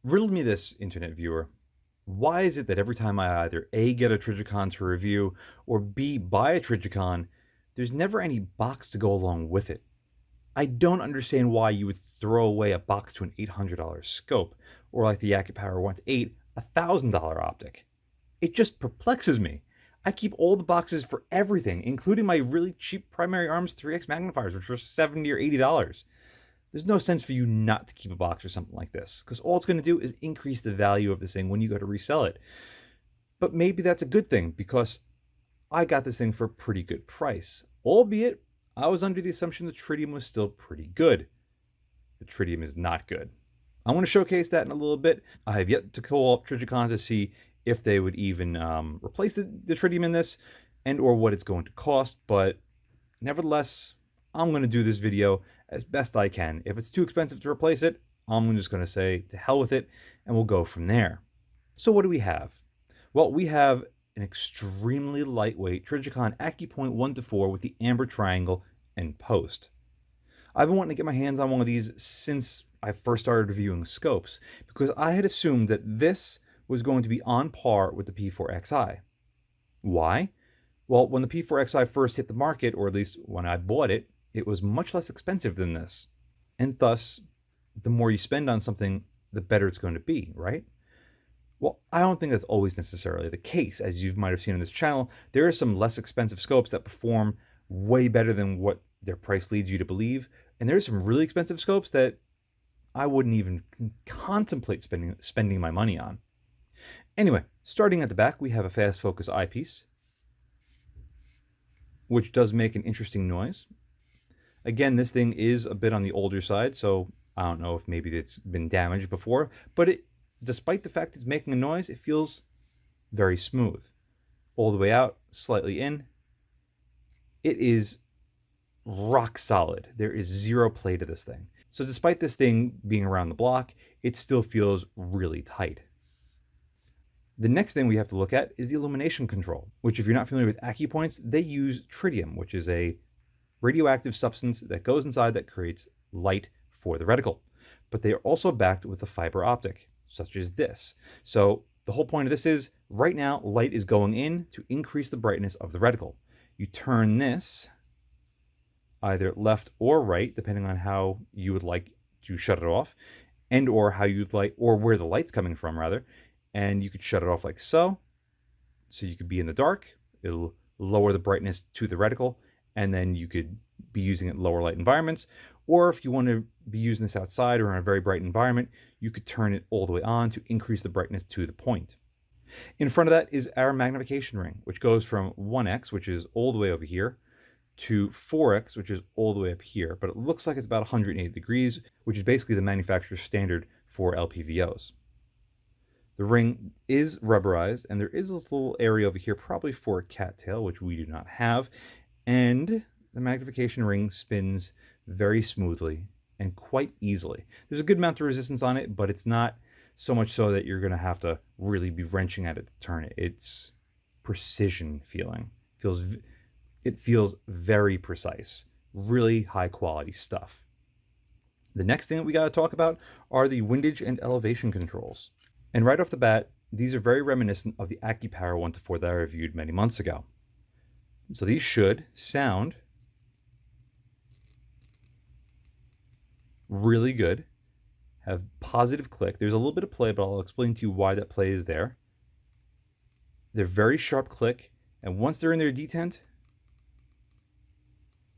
Riddle me this, internet viewer. Why is it that every time I either A, get a Trijicon to review, or B, buy a Trijicon, there's never any box to go along with it? I don't understand why you would throw away a box to an $800 scope, or like the Accupoint 1-8, $1,000 optic. It just perplexes me. I keep all the boxes for everything, including my really cheap primary arms 3x magnifiers, which are $70 or $80. There's no sense for you not to keep a box or something like this, because all it's going to do is increase the value of this thing when you go to resell it. But maybe that's a good thing, because I got this thing for a pretty good price, albeit I was under the assumption the Tritium was still pretty good. The Tritium is not good. I want to showcase that in a little bit. I have yet to call up Trijicon to see if they would even replace the Tritium in this and or what it's going to cost, but nevertheless, I'm going to do this video as best I can. If it's too expensive to replace it, I'm just going to say to hell with it, and we'll go from there. So what do we have? Well, we have an extremely lightweight Trijicon Accupoint 1-4 with the amber triangle and post. I've been wanting to get my hands on one of these since I first started reviewing scopes, because I had assumed that this was going to be on par with the P4XI. Why? Well, when the P4XI first hit the market, or at least when I bought it, it was much less expensive than this. And thus, the more you spend on something, the better it's going to be, right? Well, I don't think that's always necessarily the case. As you might have seen on this channel, there are some less expensive scopes that perform way better than what their price leads you to believe. And there's some really expensive scopes that I wouldn't even contemplate spending my money on. Anyway, starting at the back, we have a fast focus eyepiece, which does make an interesting noise. Again, this thing is a bit on the older side, so I don't know if maybe it's been damaged before, but despite the fact it's making a noise, it feels very smooth. All the way out, slightly in. It is rock solid. There is zero play to this thing. So despite this thing being around the block, it still feels really tight. The next thing we have to look at is the illumination control, which, if you're not familiar with Accupoints, they use tritium, which is a radioactive substance that goes inside that creates light for the reticle. But they are also backed with a fiber optic, such as this. So the whole point of this is, right now, light is going in to increase the brightness of the reticle. You turn this either left or right, depending on how you would like to shut it off, and or how you'd like, or where the light's coming from, rather. And you could shut it off like so. So you could be in the dark, it'll lower the brightness to the reticle, and then you could be using it in lower light environments. Or if you want to be using this outside or in a very bright environment, you could turn it all the way on to increase the brightness to the point. In front of that is our magnification ring, which goes from 1x, which is all the way over here, to 4x, which is all the way up here. But it looks like it's about 180 degrees, which is basically the manufacturer's standard for LPVOs. The ring is rubberized, and there is this little area over here, probably for a cattail, which we do not have. And the magnification ring spins very smoothly and quite easily. There's a good amount of resistance on it, but it's not so much so that you're going to have to really be wrenching at it to turn it. It's precision feeling. It feels very precise. Really high quality stuff. The next thing that we got to talk about are the windage and elevation controls. And right off the bat, these are very reminiscent of the Accupoint 1-4 that I reviewed many months ago. So these should sound really good, have positive click. There's a little bit of play, but I'll explain to you why that play is there. They're very sharp click, and once they're in their detent,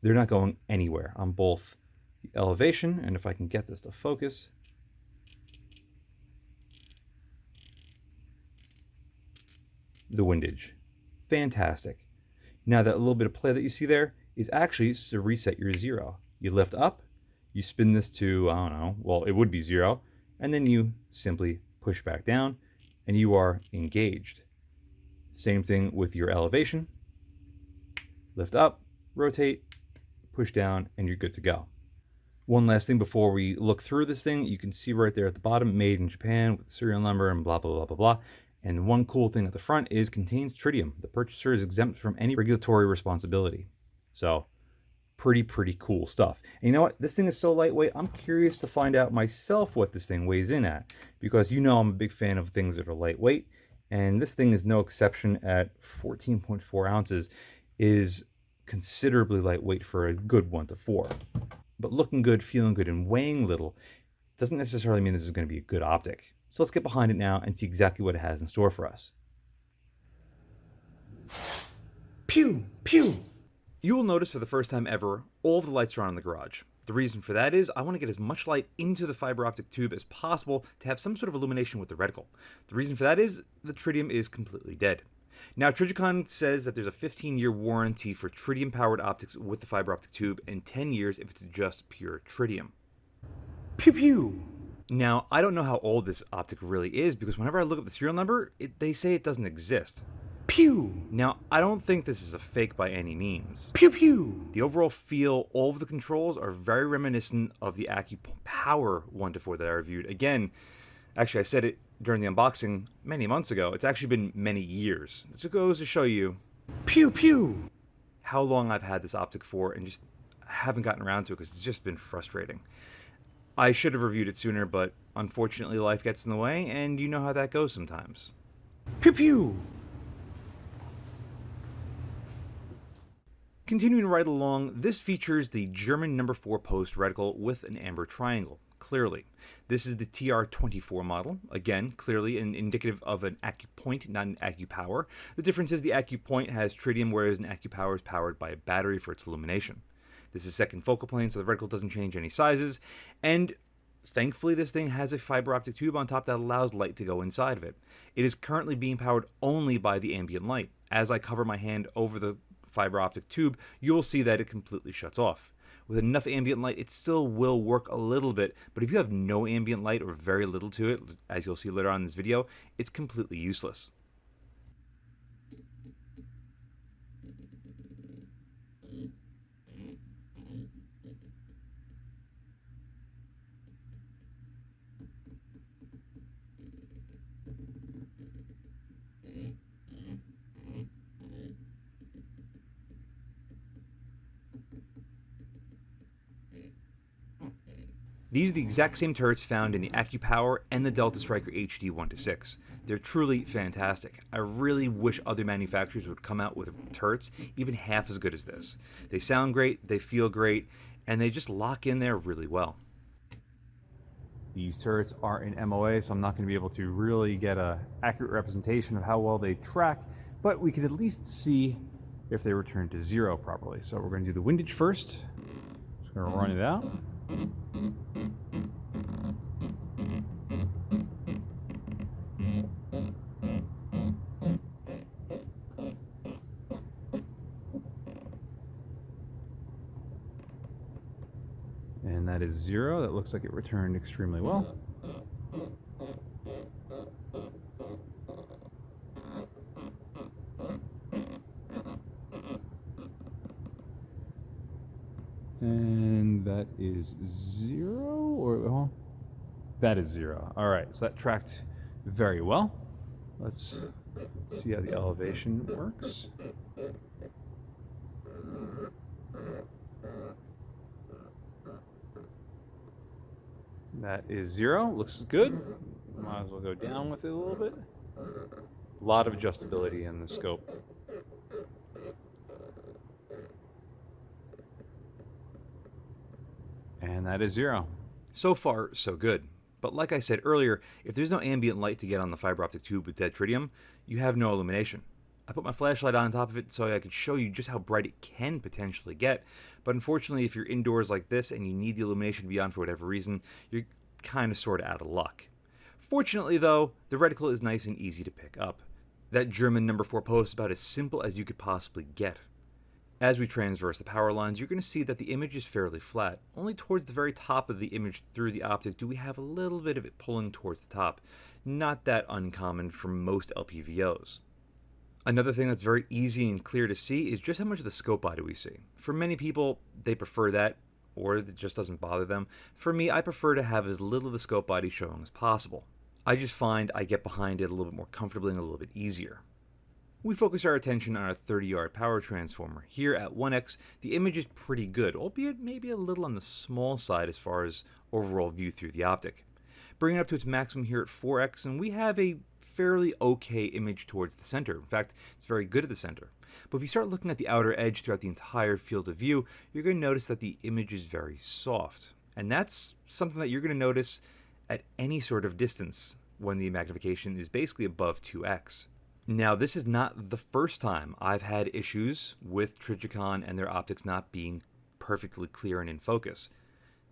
they're not going anywhere on both the elevation, and if I can get this to focus, the windage. Fantastic. Now that little bit of play that you see there is actually to reset your zero. You lift up, you spin this to, I don't know, well, it would be 0, and then you simply push back down, and you are engaged. Same thing with your elevation. Lift up, rotate, push down, and you're good to go. One last thing before we look through this thing, you can see right there at the bottom, made in Japan with the serial number and blah, blah, blah, blah, blah. And one cool thing at the front is contains tritium. The purchaser is exempt from any regulatory responsibility. So Pretty cool stuff. And you know what? This thing is so lightweight, I'm curious to find out myself what this thing weighs in at, because you know I'm a big fan of things that are lightweight, and this thing is no exception at 14.4 ounces, is considerably lightweight for a good 1 to 4. But looking good, feeling good, and weighing little doesn't necessarily mean this is going to be a good optic. So let's get behind it now and see exactly what it has in store for us. Pew! Pew! You will notice for the first time ever, all of the lights are on in the garage. The reason for that is I want to get as much light into the fiber optic tube as possible to have some sort of illumination with the reticle. The reason for that is the tritium is completely dead. Now, Trijicon says that there's a 15-year warranty for tritium-powered optics with the fiber optic tube and 10 years if it's just pure tritium. Pew pew! Now, I don't know how old this optic really is because whenever I look up the serial number, they say it doesn't exist. Pew! Now, I don't think this is a fake by any means. Pew pew! The overall feel, all of the controls are very reminiscent of the Accupoint 1 to 4 that I reviewed. Again, actually I said it during the unboxing many months ago. It's actually been many years. This goes to show you pew pew how long I've had this optic for and just haven't gotten around to it because it's just been frustrating. I should have reviewed it sooner, but unfortunately life gets in the way and you know how that goes sometimes. Pew pew! Continuing right along, this features the German number 4 post reticle with an amber triangle, clearly. This is the TR24 model, again, clearly indicative of an Accupoint, not an Accupower. The difference is the Accupoint has tritium, whereas an Accupower is powered by a battery for its illumination. This is second focal plane, so the reticle doesn't change any sizes, and thankfully this thing has a fiber optic tube on top that allows light to go inside of it. It is currently being powered only by the ambient light. As I cover my hand over the fiber optic tube, you'll see that it completely shuts off. With enough ambient light, it still will work a little bit, but if you have no ambient light or very little to it, as you'll see later on in this video, it's completely useless. These are the exact same turrets found in the Accupower and the Delta Striker HD 1 to 6. They're truly fantastic. I really wish other manufacturers would come out with turrets even half as good as this. They sound great, they feel great, and they just lock in there really well. These turrets are in MOA, so I'm not going to be able to really get an accurate representation of how well they track, but we can at least see if they return to 0 properly. So we're going to do the windage first. Just going to run it out. And that is 0. That looks like it returned extremely well. And that is 0, or well, that is 0. All right, so that tracked very well. Let's see how the elevation works. That is 0. Looks good. Might as well go down with it a little bit. A lot of adjustability in the scope. And that is 0. So far, so good. But like I said earlier, if there's no ambient light to get on the fiber optic tube with dead tritium, you have no illumination. I put my flashlight on top of it so I could show you just how bright it can potentially get, but unfortunately if you're indoors like this and you need the illumination to be on for whatever reason, you're kind of sort of out of luck. Fortunately though, the reticle is nice and easy to pick up. That German number 4 post is about as simple as you could possibly get. As we transverse the power lines, you're going to see that the image is fairly flat. Only towards the very top of the image through the optic do we have a little bit of it pulling towards the top. Not that uncommon for most LPVOs. Another thing that's very easy and clear to see is just how much of the scope body we see. For many people, they prefer that, or it just doesn't bother them. For me, I prefer to have as little of the scope body showing as possible. I just find I get behind it a little bit more comfortably and a little bit easier. We focus our attention on our 30-yard power transformer. Here at 1x, the image is pretty good, albeit maybe a little on the small side as far as overall view through the optic. Bring it up to its maximum here at 4x, and we have a fairly okay image towards the center. In fact, it's very good at the center. But if you start looking at the outer edge throughout the entire field of view, you're going to notice that the image is very soft. And that's something that you're going to notice at any sort of distance when the magnification is basically above 2x. Now, this is not the first time I've had issues with Trijicon and their optics not being perfectly clear and in focus.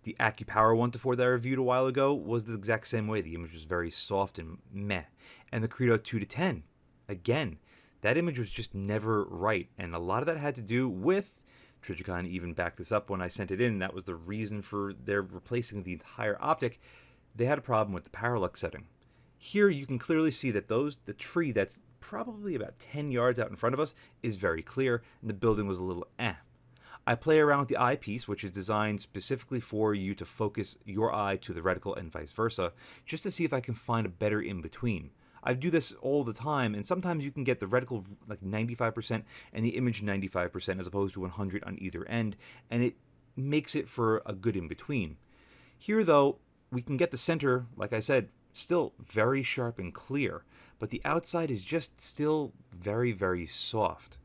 The Accupoint 1-4 that I reviewed a while ago was the exact same way. The image was very soft and meh. And the Credo 2-10, again, that image was just never right. And a lot of that had to do with, Trijicon even backed this up when I sent it in, that was the reason for their replacing the entire optic. They had a problem with the parallax setting. Here you can clearly see that the tree that's probably about 10 yards out in front of us is very clear, and the building was a little eh. I play around with the eyepiece, which is designed specifically for you to focus your eye to the reticle and vice versa, just to see if I can find a better in-between. I do this all the time, and sometimes you can get the reticle like 95% and the image 95% as opposed to 100 on either end, and it makes it for a good in-between. Here, though, we can get the center, like I said, still very sharp and clear, but the outside is just still very, very soft.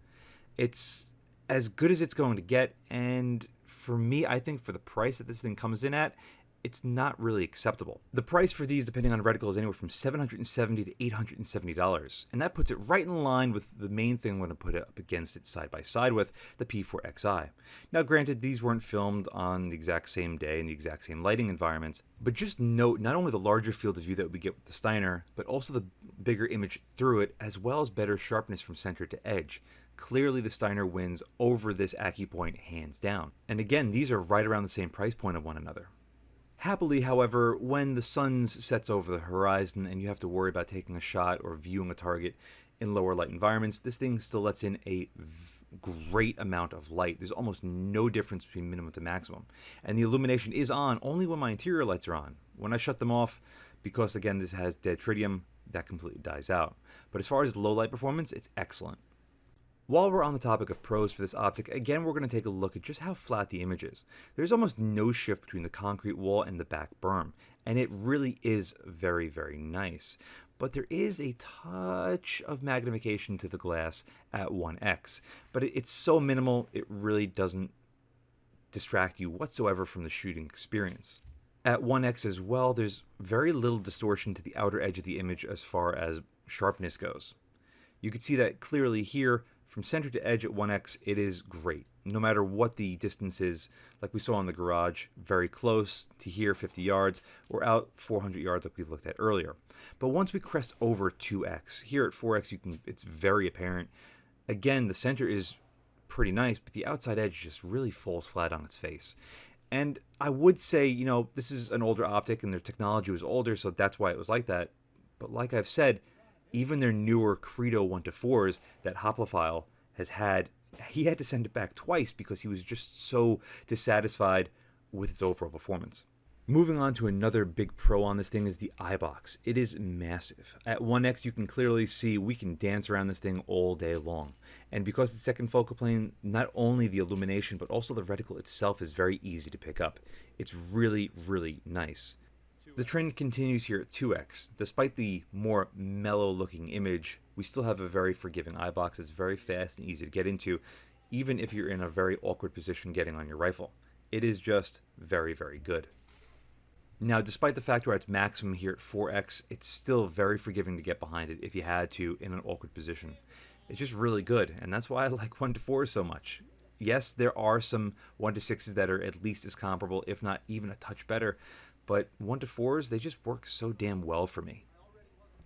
It's as good as it's going to get, and for me, I think for the price that this thing comes in at, it's not really acceptable. The price for these, depending on reticle, is anywhere from $770 to $870, and that puts it right in line with the main thing I'm going to put it up against it side by side with, the P4XI. Now granted, these weren't filmed on the exact same day in the exact same lighting environments, but just note not only the larger field of view that we get with the Steiner, but also the bigger image through it, as well as better sharpness from center to edge. Clearly the Steiner wins over this Accupoint hands down. And again, these are right around the same price point of one another. Happily, however, when the sun sets over the horizon and you have to worry about taking a shot or viewing a target in lower light environments, this thing still lets in a great amount of light. There's almost no difference between minimum to maximum. And the illumination is on only when my interior lights are on. When I shut them off, because again this has dead tritium, that completely dies out. But as far as low light performance, it's excellent. While we're on the topic of pros for this optic, again we're going to take a look at just how flat the image is. There's almost no shift between the concrete wall and the back berm, and it really is very, very nice. But there is a touch of magnification to the glass at 1x, but it's so minimal it really doesn't distract you whatsoever from the shooting experience. At 1x as well, there's very little distortion to the outer edge of the image as far as sharpness goes. You can see that clearly here. From center to edge at 1x, it is great. No matter what the distance is, like we saw in the garage, very close to here, 50 yards, or out 400 yards like we looked at earlier. But once we crest over 2x, here at 4x, it's very apparent. Again, the center is pretty nice, but the outside edge just really falls flat on its face. And I would say, this is an older optic and their technology was older, so that's why it was like that. But like I've said, even their newer Credo 1-4s that Hoplophile has had, he had to send it back twice because he was just so dissatisfied with its overall performance. Moving on to another big pro on this thing is the Eyebox. It is massive. At 1x you can clearly see we can dance around this thing all day long. And because the second focal plane, not only the illumination but also the reticle itself is very easy to pick up. It's really, really nice. The trend continues here at 2x. Despite the more mellow looking image, we still have a very forgiving Eyebox that's very fast and easy to get into, even if you're in a very awkward position getting on your rifle. It is just very, very good. Now, despite the fact we're at maximum here at 4x, it's still very forgiving to get behind it if you had to in an awkward position. It's just really good, and that's why I like 1-4 so much. Yes, there are some 1-6s that are at least as comparable, if not even a touch better, but 1-4s, they just work so damn well for me.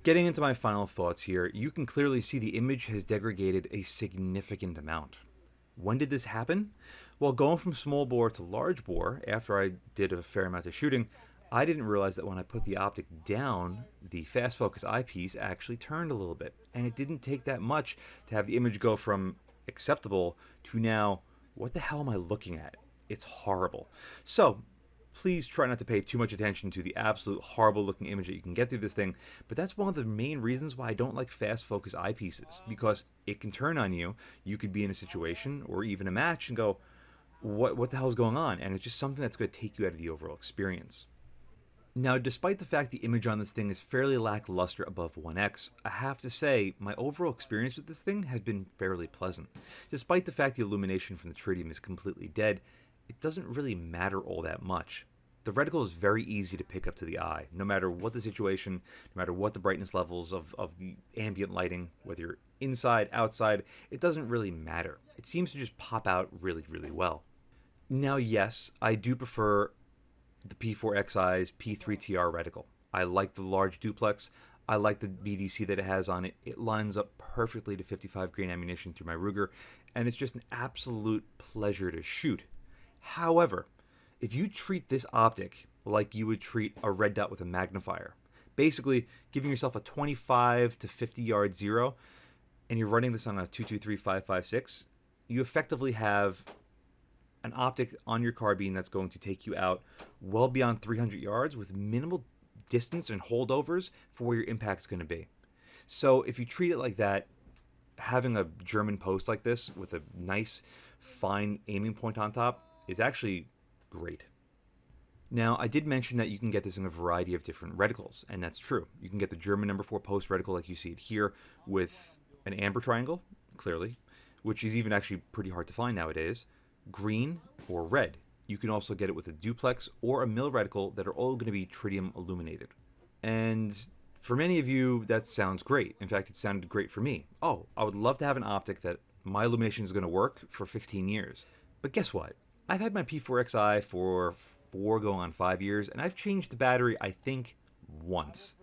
Getting into my final thoughts here, you can clearly see the image has degraded a significant amount. When did this happen? Well, going from Smallbore to Largebore, after I did a fair amount of shooting, I didn't realize that when I put the optic down, the fast focus eyepiece actually turned a little bit. And it didn't take that much to have the image go from acceptable to now, what the hell am I looking at? It's horrible. So, Please try not to pay too much attention to the absolute horrible looking image that you can get through this thing, but that's one of the main reasons why I don't like fast focus eyepieces, because it can turn on you. You could be in a situation or even a match and go, what the hell's going on? And it's just something that's going to take you out of the overall experience. Now, despite the fact the image on this thing is fairly lackluster above 1x, I have to say my overall experience with this thing has been fairly pleasant. Despite the fact the illumination from the Tritium is completely dead, it doesn't really matter all that much. The reticle is very easy to pick up to the eye, no matter what the situation, no matter what the brightness levels of the ambient lighting, whether you're inside, outside, it doesn't really matter. It seems to just pop out really, really well. Now, yes, I do prefer the P4Xi's P3TR reticle. I like the large duplex. I like the BDC that it has on it. It lines up perfectly to 55 grain ammunition through my Ruger, and it's just an absolute pleasure to shoot. However, if you treat this optic like you would treat a red dot with a magnifier, basically giving yourself a 25 to 50 yard zero, and you're running this on a 223-556, you effectively have an optic on your carbine that's going to take you out well beyond 300 yards with minimal distance and holdovers for where your impact's going to be. So if you treat it like that, having a German post like this with a nice fine aiming point on top is actually great. Now, I did mention that you can get this in a variety of different reticles, and that's true. You can get the German number 4 post reticle like you see it here with an amber triangle, clearly, which is even actually pretty hard to find nowadays, green or red. You can also get it with a duplex or a mil reticle that are all going to be tritium illuminated. And for many of you, that sounds great. In fact, it sounded great for me. Oh, I would love to have an optic that my illumination is going to work for 15 years. But guess what? I've had my P4Xi for 4 going on 5 years, and I've changed the battery, I think, once.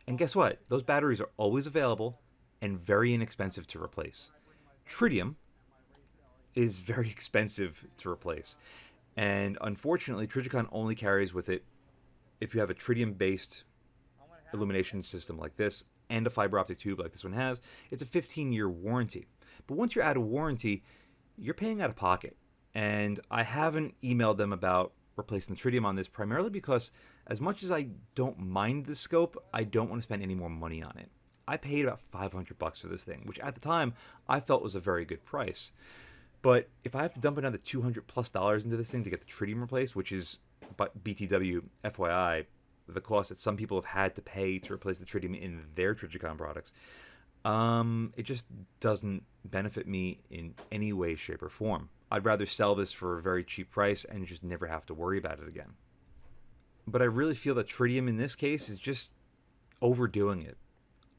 And guess what? Those batteries are always available and very inexpensive to replace. Tritium is very expensive to replace. And unfortunately, Trijicon only carries with it, if you have a tritium-based illumination system like this and a fiber optic tube like this one has, it's a 15-year warranty. But once you're out of warranty, you're paying out of pocket. And I haven't emailed them about replacing the tritium on this, primarily because as much as I don't mind the scope, I don't want to spend any more money on it. I paid about $500 for this thing, which at the time I felt was a very good price. But if I have to dump another $200+ into this thing to get the tritium replaced, which is, but BTW, FYI, the cost that some people have had to pay to replace the tritium in their Trijicon products, it just doesn't benefit me in any way, shape, or form. I'd rather sell this for a very cheap price and just never have to worry about it again. But I really feel that tritium in this case is just overdoing it.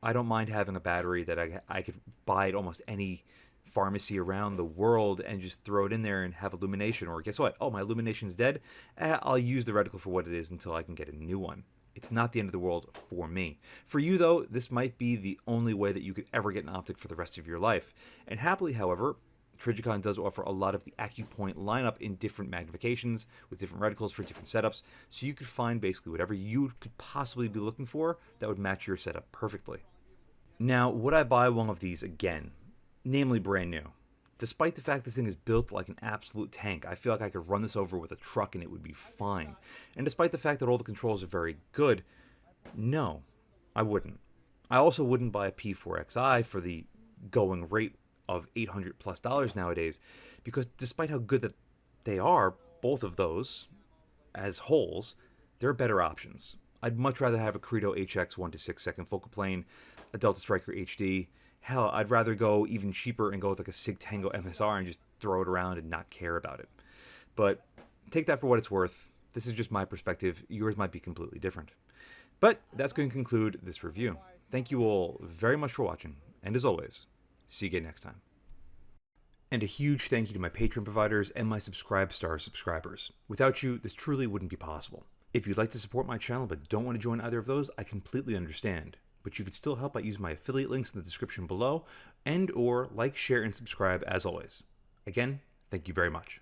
I don't mind having a battery that I could buy at almost any pharmacy around the world and just throw it in there and have illumination. Or guess what? Oh, my illumination's dead. I'll use the reticle for what it is until I can get a new one. It's not the end of the world for me. For you, though, this might be the only way that you could ever get an optic for the rest of your life. And happily, however, Trijicon does offer a lot of the Accupoint lineup in different magnifications with different reticles for different setups, so you could find basically whatever you could possibly be looking for that would match your setup perfectly. Now, would I buy one of these again? Namely brand new. Despite the fact this thing is built like an absolute tank, I feel like I could run this over with a truck and it would be fine. And despite the fact that all the controls are very good, no, I wouldn't. I also wouldn't buy a P4Xi for the going rate of $800+ nowadays, because despite how good that they are, both of those, as wholes, there are better options. I'd much rather have a Credo HX 1:6 second focal plane, a Delta Striker HD. Hell, I'd rather go even cheaper and go with like a Sig Tango MSR and just throw it around and not care about it. But take that for what it's worth. This is just my perspective. Yours might be completely different. But that's going to conclude this review. Thank you all very much for watching, and as always, see you again next time. And a huge thank you to my Patreon providers and my Subscribe subscribers. Without you, this truly wouldn't be possible. If you'd like to support my channel but don't want to join either of those, I completely understand. But you could still help by using my affiliate links in the description below, and or like, share, and subscribe as always. Again, thank you very much.